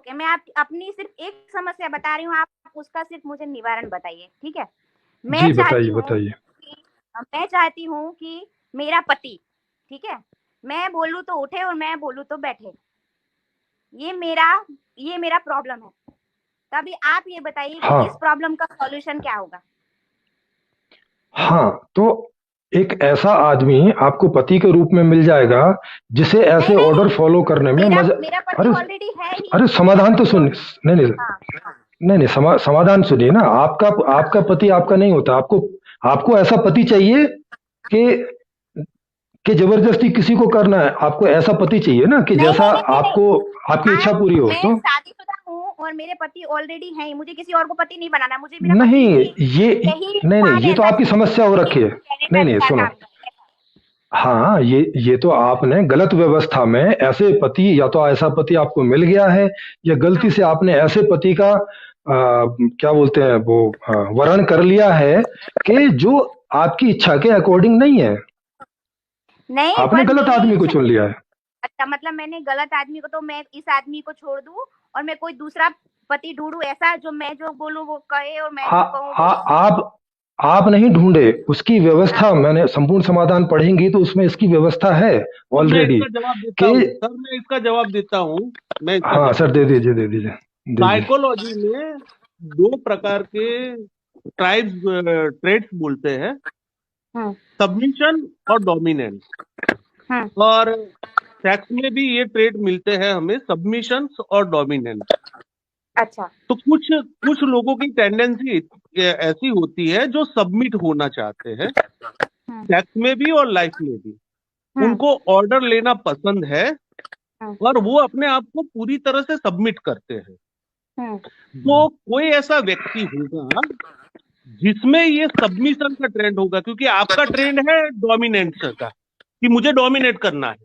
Okay, मैं आप अपनी सिर्फ एक समस्या बता रही हूँ, आप उसका सिर्फ मुझे निवारण बताइए, ठीक है? जी बताइए बताइए। मैं चाहती हूँ कि मेरा पति, ठीक है, मैं बोलूँ तो उठे और मैं बोलूँ तो बैठे। ये मेरा ये मेरा प्रॉब्लम है। तभी आप ये बताइए कि इस हाँ प्रॉब्लम का सॉल्यूशन क्या होगा? हाँ, तो एक ऐसा आदमी आपको पति के रूप में मिल जाएगा जिसे नहीं ऐसे नहीं, ऑर्डर फॉलो करने में मेरा मजा। मेरा पति अरे ऑलरेडी है ही। अरे मेरा समाधान तो पति सुन। ऑलरेडी, नहीं नहीं हाँ हाँ नहीं नहीं, समाधान सुनिए ना। आपका हाँ आपका पति आपका नहीं होता। आपको आपको ऐसा पति चाहिए कि जबरदस्ती किसी को करना है। आपको ऐसा पति चाहिए ना कि नहीं जैसा नहीं नहीं नहीं, आपको आपकी इच्छा आप पूरी हो मैं तो। शादीशुदा हूँ और मेरे पति ऑलरेडी हैं, मुझे किसी और को पति नहीं बनाना, मुझे मेरा पति नहीं, ही ये यही नहीं नहीं, इंसान ये तो ऐसा आपकी चाहिए समस्या हो कि रखी है। कहने के नहीं नहीं, अनुसार सुनो। काम करे ऐसा। हाँ, ये तो आपने गलत व्यवस्था में ऐसे पति, या तो ऐसा पति आपको मिल गया है, या गलती से आपने ऐसे पति का क्या बोलते हैं वो, वर्ण कर लिया है कि जो आपकी इच्छा के अकॉर्डिंग नहीं है। नहीं, आपने पर गलत मेरे आदमी को इच्छा, चुन लिया है। अच्छा मतलब मैंने गलत आदमी को, तो मैं इस आदमी को छोड़ दूं और मैं कोई दूसरा पति ढूंढूं ऐसा, जो मैं जो बोलूं वो कहे और मैं आ, जो कहूं आ, वो। आप नहीं ढूंढे उसकी हाँ व्यवस्था। मैंने संपूर्ण समाधान पढ़ेंगी तो उसमें इसकी व्यवस्था है तो मैं ऑलरेडी इसका जवाब देता कि। हूँ सर, मैं इसका जवाब देता हूँ। मैं इसका हाँ जवाब सर, दे देता दीजिए दे दीजिए हूँ। दीजिए। साइकोलॉजी में दो प्रकार के ट्राइब्स ट्रेड्स बोलते हैं, हम्म सबमिशन और डोमिनेंस। हम्म और सेक्स में भी ये ट्रेड मिलते हैं हमें, सबमिशन और डोमिनेंस। अच्छा तो कुछ कुछ लोगों की टेंडेंसी ऐसी होती है जो सबमिट होना चाहते हैं, हम्म सेक्स में भी और लाइफ में भी। हम्म उनको ऑर्डर लेना पसंद है हम्म और वो अपने आप को पूरी तरह से सबमिट करते हैं। हम्म तो कोई ऐसा व्यक्ति होगा जिसमें ये सबमिशन का ट्रेंड होगा, क्योंकि आपका ट्रेंड है डोमिनेंस का, कि मुझे डोमिनेट करना है,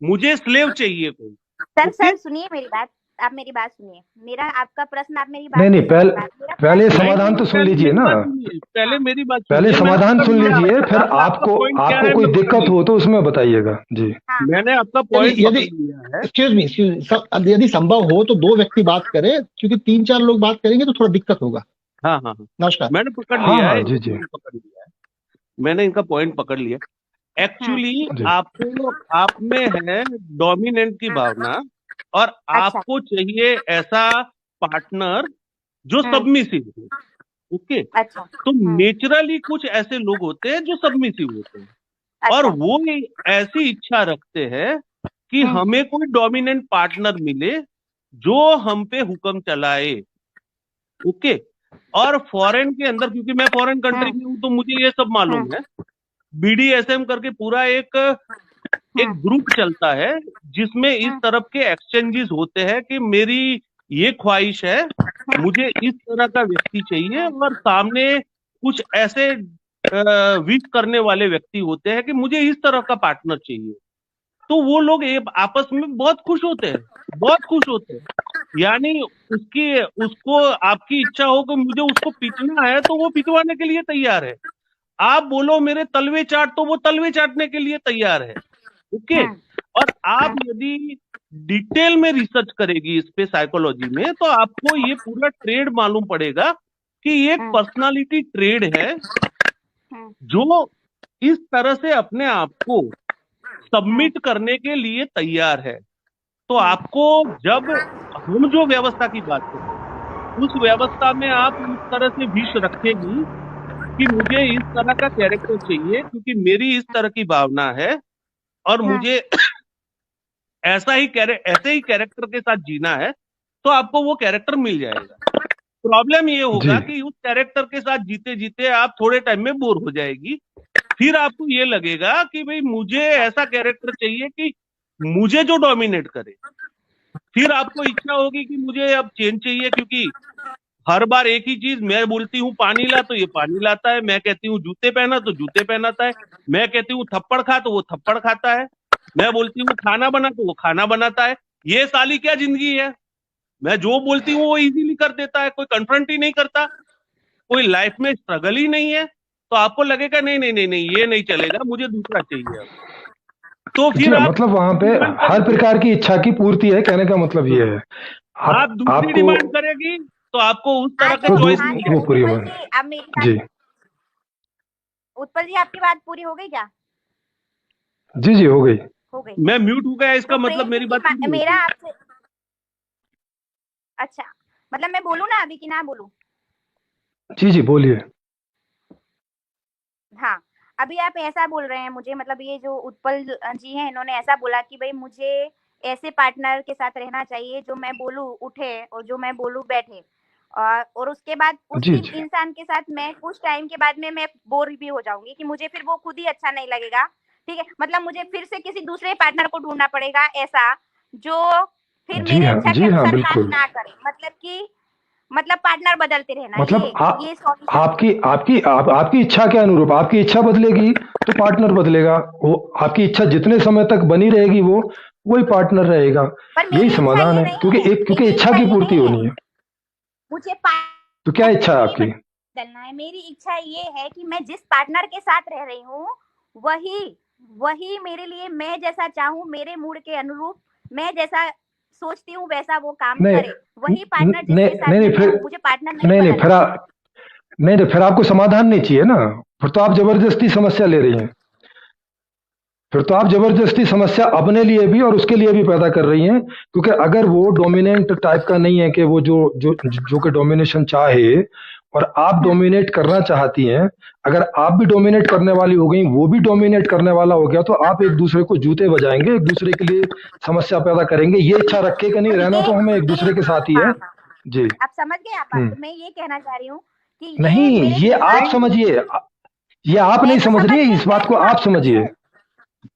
मुझे स्लेव चाहिए कोई। सर ओके, सर सुनिए मेरी बात, आप मेरी बात सुनिए, मेरा आपका प्रश्न, आप मेरी नहीं बात नहीं, नहीं समझ पा रहे, मेरा पहले प्रश्न नहीं है। नहीं समाधान तो नहीं, सुन पहले लीजिए मेरी ना। बात सुनिए, पहले मेरी बात पहले सुनिए, मैंने समाधान पकड़ सुन लिया लीजिए, फिर आपका आपको पॉइंट क्या आपको है, कोई मैं पकड़ दिक्कत लिया। हो तो उसमें बताइएगा जी। हाँ मैंने आपका यदि पॉइंट यदि पकड़ लिया है। एक्सक्यूज मी यदि संभव हो तो दो व्यक्ति बात करें, क्योंकि तीन चार लोग बात करेंगे तो थोड़ा दिक्कत होगा। हाँ हाँ हाँ, नमस्कार। मैंने पकड़ हाँ लिया है, हाँ, इनका जी जी पॉइंट पकड़ लिया है। मैंने इनका पॉइंट पकड़ लिया। हम्म एक्चुअली जी। आपको, आप में है डोमिनेंट की भावना, और अच्छा आपको चाहिए ऐसा पार्टनर जो हम्म सबमिसिव हो। ओके, अच्छा तो नेचुरली कुछ ऐसे लोग होते हैं जो सबमिसिव होते हैं, और अच्छा वो ऐसी इच्छा रखते हैं कि हम्म हमें कोई डोमिनेंट पार्टनर मिले जो हम पे हुक्म चलाए। ओके, और फॉरेन के अंदर, क्योंकि मैं फॉरेन कंट्री हम्म में हूं तो मुझे ये सब हम्म मालूम है। बीडीएसएम करके पूरा एक एक हम्म ग्रुप चलता है जिसमें इस हम्म तरफ के एक्सचेंजेस होते हैं कि मेरी ये ख्वाहिश है, मुझे इस तरह का व्यक्ति चाहिए, हम्म और सामने कुछ ऐसे विश करने वाले व्यक्ति होते हैं कि मुझे इस तरह का पार्टनर चाहिए। तो वो लोग आपस में बहुत खुश होते हैं, बहुत खुश होते हैं। यानी उसकी उसको आपकी इच्छा हो कि मुझे उसको पीटना है तो वो पिटवाने के लिए तैयार है। आप बोलो मेरे तलवे चाट, तो वो तलवे चाटने के लिए तैयार है। ओके, हम्म और आप यदि डिटेल में रिसर्च करेगी इस पे साइकोलॉजी में, तो आपको ये पूरा ट्रेड मालूम पड़ेगा कि ये एक हम्म पर्सनालिटी ट्रेड है हम्म जो इस तरह से अपने आप को हम्म सबमिट करने के लिए तैयार है। तो हम्म आपको, जब हम जो व्यवस्था की बात करें, उस व्यवस्था में आप इस तरह से विश रखेगी कि मुझे इस तरह का कैरेक्टर चाहिए, क्योंकि मेरी इस तरह की भावना है, और हम्म मुझे ऐसे ही कैरेक्टर के साथ जीना है, तो आपको वो कैरेक्टर मिल जाएगा। प्रॉब्लम ये जी। होगा कि उस कैरेक्टर के साथ जीते जीते आप थोड़े टाइम में बोर हो जाएगी। फिर आपको ये लगेगा कि भाई मुझे ऐसा कैरेक्टर चाहिए कि मुझे जो डोमिनेट करे। फिर आपको इच्छा होगी कि मुझे अब चेंज चाहिए, क्योंकि हर बार एक ही चीज, मैं बोलती हूँ पानी ला तो ये पानी लाता है, मैं कहती हूँ जूते पहना तो जूते पहनाता है, मैं कहती हूँ थप्पड़ खा तो वो थप्पड़ खाता है, मैं बोलती हूँ खाना बना तो वो खाना बनाता है। ये साली क्या जिंदगी है? मैं जो बोलती हूँ वो इजीली कर देता है, कोई कन्फ्रंट ही नहीं करता, कोई लाइफ में स्ट्रगल ही नहीं है। तो आपको लगेगा नहीं नहीं नहीं नहीं, ये नहीं चलेगा, मुझे दूसरा चाहिए अब। तो जी फिर आप मतलब वहां पे डिमांड हर करेंगे। प्रकार की इच्छा की पूर्ति है, कहने का मतलब ये है। आप दूसरी आपको डिमांड करेगी तो आपको उस तरह का तो चॉइस हाँ नहीं जी वो है। पूरी उत्पल बात जी अब मेरी बात, जी उत्पल जी आपकी बात पूरी हो गई क्या? जी जी हो गई। हो गई। मैं म्यूट हो गया इसका तो मतलब प्रेम जी मेरी बात की पूरी हो मेरा गई। आपसे, अच्छा मतलब मैं बोलूँ ना अभी कि ना बोलूँ? जी जी बोलिए। हाँ, अभी आप ऐसा बोल रहे हैं मुझे, मतलब ये जो उत्पल जी हैं इन्होंने ऐसा बोला कि भाई मुझे ऐसे पार्टनर के साथ रहना चाहिए जो मैं बोलूँ उठे और जो मैं बोलूँ बैठे। और उसके बाद जी उसी जी इंसान के साथ मैं कुछ टाइम के बाद में मैं बोर भी हो जाऊँगी कि मुझे फिर वो खुद ही अच्छा नहीं लगेगा, ठीक है? मतलब मुझे फिर से किसी दूसरे पार्टनर को ढूँढना पड़ेगा ऐसा, जो फिर मेरे इच्छा के जी हाँ अनुसार काम बिल्कुल। ना करे। मतलब कि मतलब पार्टनर बदलते रहना, मतलब ये सॉल्यूशन है। आपकी इच्छा के अनुरूप आपकी इच्छा बदलेगी तो पार्टनर बदलेगा। वो आपकी इच्छा जितने समय तक बनी रहेगी वो वही पार्टनर रहेगा। पर यही मेरी इच्छा समाधान ये है, नहीं है, क्योंकि मेरी इच्छा इच्छा की ये पूर्ति नहीं है। होनी है। मुझे तो क्या इच्छा पार्टनर है नहीं आपकी? बदलना है, मेरी इच्छा ये है कि मैं जिस पार्टनर के साथ रह रही हूँ वही वही मेरे लिए, मैं जैसा चाहूँ मेरे मूड के अनुरूप, मैं जैसा सोचती हूँ वैसा वो काम नहीं करे, वही पार्टनर नहीं जिसके साथ नहीं नहीं में मैं फिर हूँ, मुझे पार्टनर नहीं नहीं नहीं बदलना है। नहीं नहीं फिर आपको समाधान नहीं चाहिए ना। फिर तो आप जबरदस्ती समस्या ले रही हैं। फिर तो आप जबरदस्ती समस्या अपने लिए भी और उसके लिए भी पैदा कर रही हैं, क्योंकि अगर वो डोमिनेंट टाइप का नहीं है कि वो जो जो जो कि डोमिनेशन चाहे और आप हम्म, डोमिनेट करना चाहती हैं, अगर आप भी डोमिनेट करने वाली हो गई वो भी डोमिनेट करने वाला हो गया तो आप एक दूसरे को जूते बजाएंगे, एक दूसरे के लिए समस्या पैदा करेंगे। ये इच्छा रखे कि नहीं, तो रहना तो हमें एक ये दूसरे के साथ ही हाँ है। हाँ, जी। आप समझ गए आप बात, हम्म। तो मैं ये कहना चाह रही हूँ कि ये नहीं, मेरे ये आप दिमाग, नहीं, समझिए। ये आप मैं नहीं तो समझ समझ रही है, गई, इस मैं बात को फिर आप आपके मुंह समझिए। से,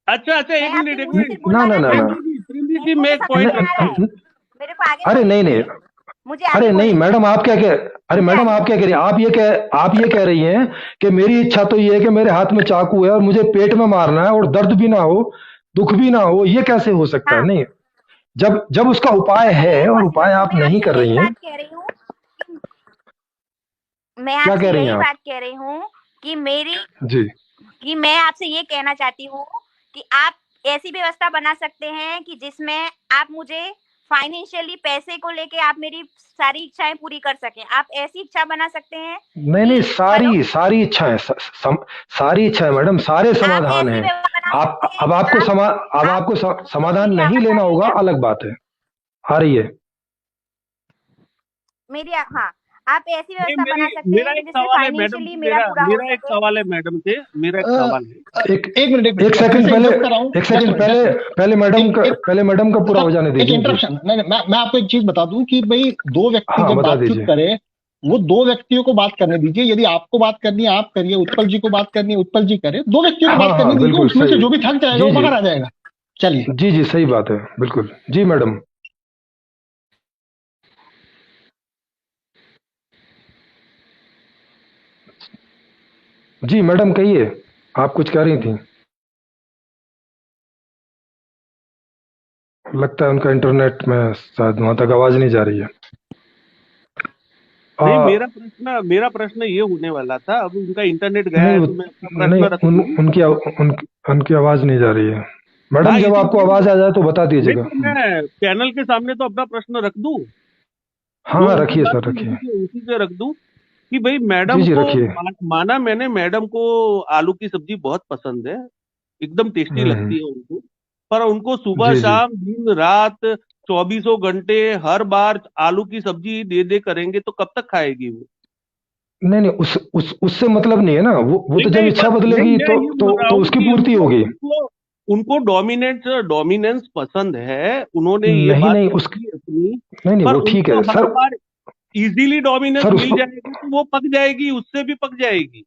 अच्छा अच्छा, मैं एक आपके मिनट एक मुंह से मिनट। फिर ना ना बुलवाना ना ना चाहती हूँ। प्रेम जी मेरे को मैं तो एक समझ पॉइंट में आ रहा रखता है, हूँ। मेरे को आगे अरे बोलने नहीं नहीं, दीजिए, मुझे आगे अरे नहीं बोलने मैडम, दीजिए, अरे मुझे मैडम आगे आप क्या बोलने कह रही हैं? दीजिए। आप ये कह रही हैं कि मेरी इच्छा तो ये है कि मेरे हाथ में चाकू है और मुझे पेट में मारना है और दर्द भी ना हो, दुख भी ना हो। ये कैसे हो सकता है? हाँ, नहीं, जब जब उसका उपाय मतलब है यही और पॉसिबल, उपाय तो आप मैं नहीं आपसे कर यही रही हैं। बात कह रही हूँ कि मैं क्या आपसे कह रही हैं यही आप? बात कह रही हूँ कि मेरी, जी कि मैं आपसे ये कहना चाहती हूँ कि आप ऐसी व्यवस्था बना सकते हैं कि जिसमें आप मुझे फाइनेंशियली पैसे को लेके आप मेरी सारी इच्छाएं पूरी कर सकें। आप ऐसी इच्छा बना सकते हैं नहीं नहीं, कि हेलो, सारी इच्छाएं सारी इच्छाएं मैडम, सारे आप समाधान ऐसी हैं। व्यवस्था बना आप सकते हैं अब कि आपको अब आप आपको तो समाधान मेरी नहीं आवाज आ लेना रही है होगा, क्या? अलग बात है। आ रही है। मेरी हाँ, आप ऐसी नहीं, व्यवस्था बना सकते मेरा हैं कि एक जिससे सवाल है मैडम फाइनेंशियली से, मेरा मेरा पूरा हो मेरा एक सके। सवाल है मैडम से, मेरा एक अ, सवाल है। एक एक मिनट एक फिर सेकंड से पहले, इंटरप्ट कर रहा हूँ, एक सेकंड पहले, पहले मैडम का पूरा हो सर जाने एक दीजिए जी। इंटरप्शन, मैं आपको एक चीज बता दूं कि भाई दो व्यक्ति हाँ जब बता बातचीत दीजिए। करें, वो दो व्यक्तियों को बात करने दीजिए। यदि आपको बात करनी है आप करिए, उत्पल जी को बात करनी है उत्पल जी करे, दो व्यक्तियों को हाँ बात करने हाँ दीजिए, बिल्कुल उसमें से सही। जो भी थक जाएगा जी वो जी बाहर आ जाएगा। चलिए। जी जी सही बात है, बिल्कुल जी मैडम। जी मैडम कहिए, आप कुछ कह रही थी। लगता है उनका इंटरनेट में शायद वहां तक आवाज नहीं जा रही है। नहीं, आ, मेरा प्रश्न ये होने वाला था, अब उनका इंटरनेट गया नहीं है तो मैं अपना नहीं, प्रश्न रख दूं। उनकी आवाज नहीं जा रही है। मैडम हाँ, जब आपको इसीलिए आवाज आ जाए तो बता नहीं, दीजिएगा। पर मैं पैनल के सामने तो अपना प्रश्न रख दूं, हाँ जो हाँ उनकी रखिए बात सर थी रखिए। उसी से रख दूं कि भाई जी मैडम जी को रखिए। माना मैंने, मैडम को आलू की सब्जी बहुत पसंद है, एकदम टेस्टी हम्म। लगती है उनको। पर उनको सुबह जी जी। शाम दिन रात 24 घंटे हर बार आलू की सब्जी दे दे करेंगे तो कब तक खाएगी वो? नहीं नहीं, उससे मतलब नहीं है ना। वो नहीं तो जब नहीं, इच्छा पर नहीं, बदलेगी मैं तो ये बोल रहा हूँ उसकी कि पूर्ति उनको होगी। उनको उनको डोमिनेंस पसंद है, उन्होंने ये नहीं बात नहीं रखी है अपनी। नहीं नहीं पर वो ठीक उनको है हर सर। बार इजीली डोमिनेंस सर मिल जाएगी तो वो पक जाएगी, उससे भी पक जाएगी।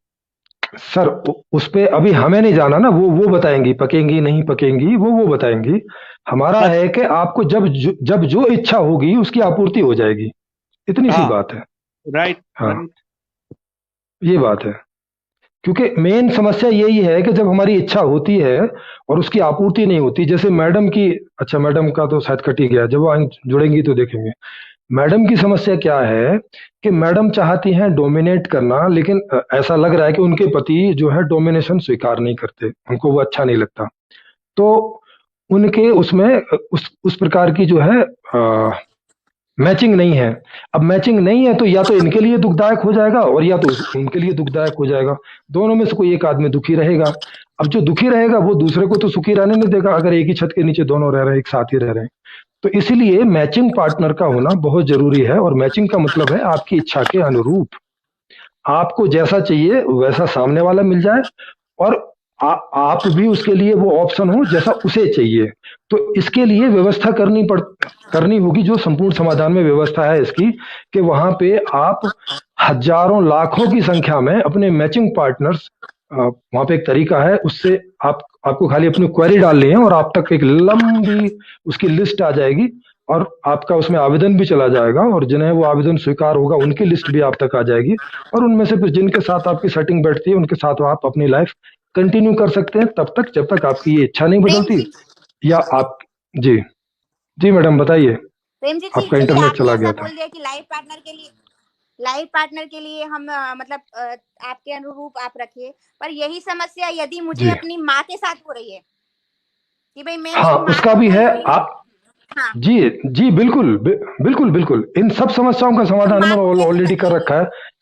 सर उस पे अभी हमें नहीं जाना ना। वो बताएंगी पकेंगी नहीं पकेंगी, वो बताएंगी। हमारा है कि आपको जब जो इच्छा होगी उसकी आपूर्ति हो जाएगी, इतनी सी हाँ, बात है। राइट हाँ राइट। ये बात है, क्योंकि मेन समस्या यही है कि जब हमारी इच्छा होती है और उसकी आपूर्ति नहीं होती, जैसे मैडम की। अच्छा मैडम का तो शायद कट ही गया, जब वो जुड़ेंगी तो देखेंगे। मैडम की समस्या क्या है कि मैडम चाहती हैं डोमिनेट करना, लेकिन ऐसा लग रहा है कि उनके पति जो है डोमिनेशन स्वीकार नहीं करते, उनको वो अच्छा नहीं लगता। तो उनके उसमें उस प्रकार की जो है मैचिंग नहीं है। अब मैचिंग नहीं है तो या तो इनके लिए दुखदायक हो जाएगा और या तो उनके लिए दुखदायक हो जाएगा। दोनों में से कोई एक आदमी दुखी रहेगा। अब जो दुखी रहेगा वो दूसरे को तो सुखी रहने नहीं देगा, अगर एक ही छत के नीचे दोनों रह रहे हैं, एक साथ ही रह रहे हैं। तो इसीलिए मैचिंग पार्टनर का होना बहुत जरूरी है। और मैचिंग का मतलब है आपकी इच्छा के अनुरूप, आपको जैसा चाहिए वैसा सामने वाला मिल जाए, और आप भी उसके लिए वो ऑप्शन हो जैसा उसे चाहिए। तो इसके लिए व्यवस्था करनी होगी, जो संपूर्ण समाधान में व्यवस्था है इसकी, कि वहां पे आप हजारों लाखों की संख्या में अपने मैचिंग पार्टनर्स, वहां पे एक तरीका है, उससे आपको खाली अपनी क्वेरी डालनी है और आप तक एक लंबी उसकी लिस्ट आ जाएगी, और आपका उसमें आवेदन भी चला जाएगा, और जिन्हें वो आवेदन स्वीकार होगा उनकी लिस्ट भी आप तक आ जाएगी। और उनमें से फिर जिनके साथ आपकी सेटिंग बैठती है उनके साथ आप अपनी लाइफ कंटिन्यू कर सकते हैं, तब तक जब तक आपकी ये इच्छा नहीं प्रेम बदलती। जी, या आप जी जी मैडम बताइए, प्रेम जी, आपका चलिए इंटरनेट आपने चला ऐसा गया था। बोल दिया कि लाइफ पार्टनर के लिए हम मतलब आपके अनुरूप आप रखिए, पर यही समस्या यदि मुझे जी अपनी माँ के साथ हो रही है कि भाई मैं हाँ, मेरी माँ उसका को भी कोई है। भी आप हाँ, जी जी बिल्कुल बिल्कुल बिल्कुल इन सब समस्याओं का तो समाधान माँ को मैंने कैसे ऑलरेडी कर बदलेंगे? रखा है।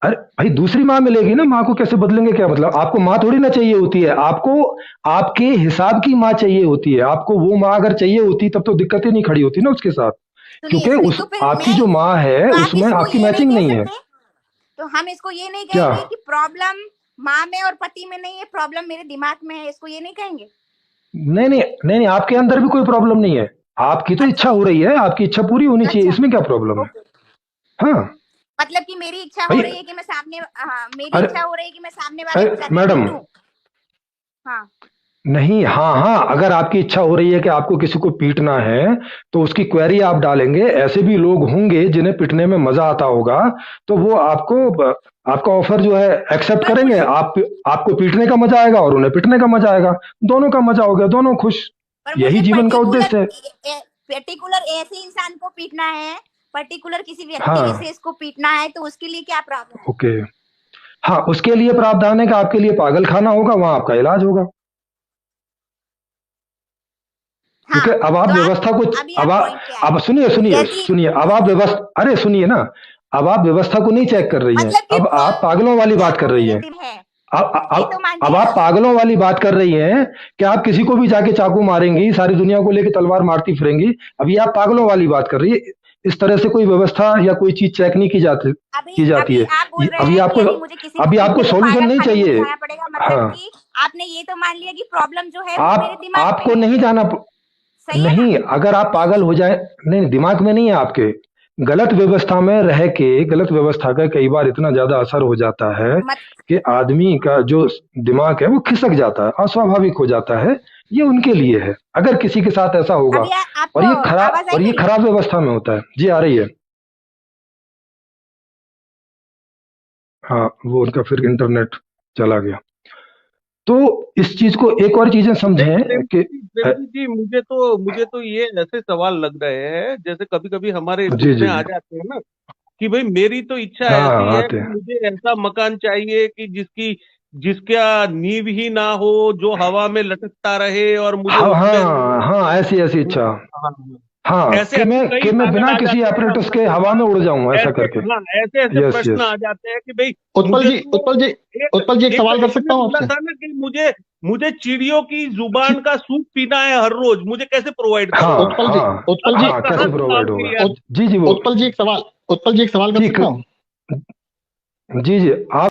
अरे भाई, दूसरी माँ मिलेगी ना, माँ को कैसे बदलेंगे, क्या मतलब? आपको माँ थोड़ी ना चाहिए होती है, आपको आपके हिसाब की माँ चाहिए होती है। आपको वो माँ अगर चाहिए होती तब तो दिक्कतें नहीं खड़ी होती ना उसके साथ, सुनिए क्योंकि सुनिए, उस तो फिर आपकी मैं जो माँ है तो आप उसमें इसको आपकी ये नहीं मैचिंग कह नहीं है। सकते, तो हम इसको ये नहीं क्या? कहेंगे कि प्रॉब्लम माँ में और पति में नहीं है, प्रॉब्लम मेरे दिमाग में है, इसको ये नहीं कहेंगे? नहीं नहीं नहीं नहीं, आपके अंदर भी कोई प्रॉब्लम नहीं है। आपकी तो अच्छा इच्छा हो रही है, आपकी इच्छा पूरी होनी चाहिए, अच्छा, इसमें क्या प्रॉब्लम है? ओके। हाँ मतलब कि मेरी इच्छा हो भाई। रही है कि मैं सामने हाँ, मेरी अरे इच्छा हो रही है कि मैं सामने वाले अरे के साथ मैडम, पीटूं। हाँ नहीं, हाँ हाँ, अगर आपकी इच्छा हो रही है कि आपको किसी को पीटना है तो उसकी क्वेरी आप डालेंगे। ऐसे भी लोग होंगे जिन्हें पीटने में मजा आता होगा, तो वो आपका ऑफर जो है एक्सेप्ट पर करेंगे। मुझे आपको पीटने का मजा आएगा और उन्हें पीटने का मजा आएगा, दोनों का मजा हो गया, दोनों खुश। पर यही मुझे जीवन का उद्देश्य है। पर्टिकुलर ऐसे इंसान को पीटना है, पर्टिकुलर किसी व्यक्ति हाँ विशेष को पीटना है, तो उसके लिए क्या प्रावधान है? ओके। हाँ, उसके लिए प्रावधान है कि आपके लिए पागल खाना होगा, वहां आपका इलाज होगा। क्योंकि हाँ, अब आप तो आप व्यवस्था को अभी अब आप पॉइंट पे आए। अब सुनिए सुनिए यदि सुनिए, अब आप व्यवस्था, अरे सुनिए ना, अब आप व्यवस्था को नहीं चेक कर रही हैं, मतलब कि अब आप पागलों वाली बात कर आपको रही मेरे हैं। दिल है, अब ये तो अब मान अब लिया। आप पागलों वाली बात कर रही हैं कि आप किसी को भी जाके चाकू मारेंगी, सारी दुनिया को लेके तलवार मारती फिरेंगी। अभी आप पागलों वाली बात कर रही है। इस तरह से कोई व्यवस्था या कोई चीज चेक नहीं अभी की जाती अभी है। आप बोल रहे अभी हैं कि आपको यदि मुझे किसी को अभी आपको पीटने को सॉल्यूशन पागल नहीं खाने में चाहिए। जाना पड़ेगा, मतलब हाँ, कि आपने ये तो मान लिया कि प्रॉब्लम जो है वो मेरे आप दिमाग में आपको है। नहीं जाना, सही है ना? नहीं, अगर आप पागल हो जाए, नहीं, दिमाग में नहीं है आपके। गलत व्यवस्था में रह के, गलत व्यवस्था का कई बार इतना ज्यादा असर हो जाता है मत कि आदमी का जो दिमाग है वो खिसक जाता है, अस्वाभाविक हो जाता है। ये उनके लिए है, अगर किसी के साथ ऐसा होगा। अभी आपको आवाज आई और ये मेरी? खराब व्यवस्था में होता है। जी आ रही है। हाँ, वो उनका फिर इंटरनेट चला गया। तो इस चीज को एक और चीजें नहीं समझें कि प्रेम जी, मुझे तो ये ऐसे सवाल लग रहे हैं, जैसे कभी कभी हमारे जी दिल जी में आ जी, जाते हैं ना, कि भाई मेरी तो इच्छा हाँ ऐसी हाँ है आते कि हैं। मुझे ऐसा मकान चाहिए कि जिसका नींव ही ना हो, जो हवा में लटकता रहे, और मुझे हाँ उसमें हाँ हाँ, ऐसी ऐसी इच्छा। हाँ, हाँ, ऐसे ऐसे कई कि मैं पागल बिना आ किसी जाते हैं एपरेटस हमारे के हवा में दिमाग उड़ में। जाऊं, ऐसा ऐसे करके। हाँ, ऐसे ऐसे यस प्रश्न यस। आ जाते हैं कि भाई उत्पल मुझे जी, तो उत्पल जी, एक उत्पल जी, एक एक सवाल कर एक सकता ने हूँ बोला आपसे? था ना कि मुझे मुझे चिड़ियों की जुबान का सूप पीना है हर रोज, मुझे कैसे प्रोवाइड हाँ करोगे? उत्पल जी, हाँ उत्पल अब जी, आप हाँ, कहाँ कैसे से प्रोवाइड लाओगे होगा? यार? उत, जी जी वो उत्पल जी एक सवाल कर जी सकता हूँ? जी जी आप